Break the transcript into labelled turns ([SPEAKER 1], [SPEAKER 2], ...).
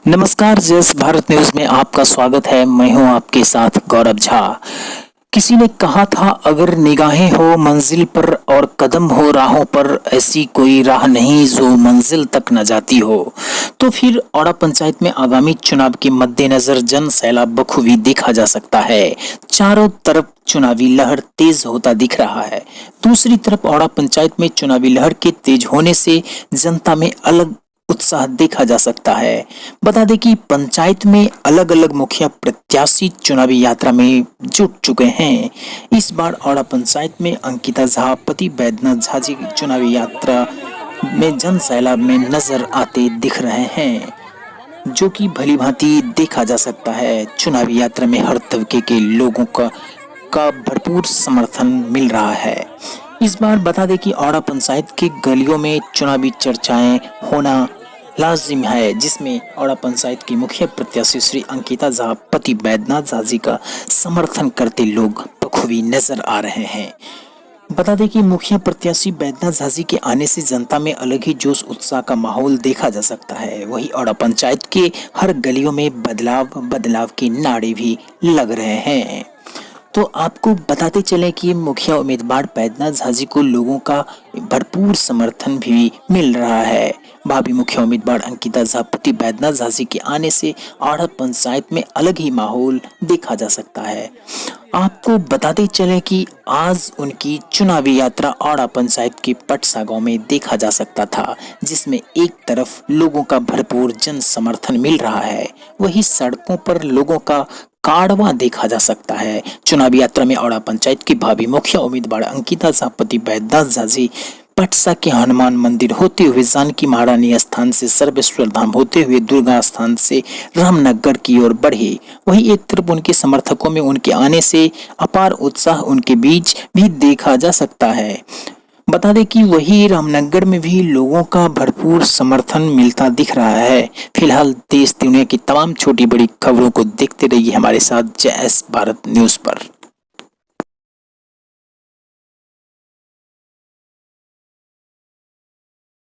[SPEAKER 1] नमस्कार, जस भारत न्यूज में आपका स्वागत है। मैं हूं आपके साथ गौरव झा। किसी ने कहा था, अगर निगाहें हो मंजिल पर और कदम हो राहों पर, ऐसी कोई राह नहीं जो मंजिल तक न जाती हो। तो फिर औड़ा पंचायत में आगामी चुनाव के मद्देनजर जन सैलाब बखूबी देखा जा सकता है। चारों तरफ चुनावी लहर तेज होता दिख रहा है। दूसरी तरफ औड़ा पंचायत में चुनावी लहर के तेज होने से जनता में अलग उत्साह देखा जा सकता है। बता दें कि पंचायत में अलग अलग मुखिया प्रत्याशी चुनावी यात्रा में जुट चुके हैं। इस बार औड़ा पंचायत में अंकिता झा, पति बैद्यनाथ झा जी की चुनावी यात्रा में जन सैलाब में नजर आते दिख रहे हैं, जो कि भली भांति देखा जा सकता है। चुनावी यात्रा में हर तबके के लोगों का भरपूर समर्थन मिल रहा है। इस बार बता दें कि औड़ा पंचायत के गलियों में चुनावी चर्चाएं होना लाजिम है, जिसमें औड़ा पंचायत की मुखिया प्रत्याशी श्री अंकिता झा, पति बैद्यनाथ झा जी का समर्थन करते लोग बखूबी नजर आ रहे हैं। बता दें कि मुखिया प्रत्याशी बैद्यनाथ झा जी के आने से जनता में अलग ही जोश उत्साह का माहौल देखा जा सकता है। वहीं औड़ा पंचायत के हर गलियों में बदलाव बदलाव के नारे भी लग रहे हैं। तो आपको बताते चले कि मुखिया उम्मीदवार बैद्यनाथ झा जी को लोगों का भरपूर समर्थन भी मिल रहा है। भावी मुखिया उम्मीदवार अंकिता झा, पति बैद्यनाथ झा जी के आने से औड़ा पंचायत में अलग ही माहौल देखा जा सकता है। आपको बताते चले कि आज उनकी चुनावी यात्रा औड़ा पंचायत के पटसा गांव में देखा जा सकता था, जिसमें एक तरफ लोगों का भरपूर जन समर्थन मिल रहा है, वहीं सड़कों पर लोगों का कारवां देखा जा सकता है। चुनावी यात्रा में औड़ा पंचायत की भावी मुखिया उम्मीदवार अंकिता झा, पति बैद्यनाथ झा जी पटसा के हनुमान मंदिर होते हुए जानकी महारानी स्थान से सर्वेश्वर धाम होते हुए दुर्गा स्थान से रामनगर की ओर बढ़े। वहीं एक तरफ उनके समर्थकों में उनके आने से अपार उत्साह उनके बीच भी देखा जा सकता है। बता दें कि वही रामनगर में भी लोगों का भरपूर समर्थन मिलता दिख रहा है। फिलहाल देश दुनिया की तमाम छोटी बड़ी खबरों को देखते रहिए हमारे साथ जय भारत न्यूज पर।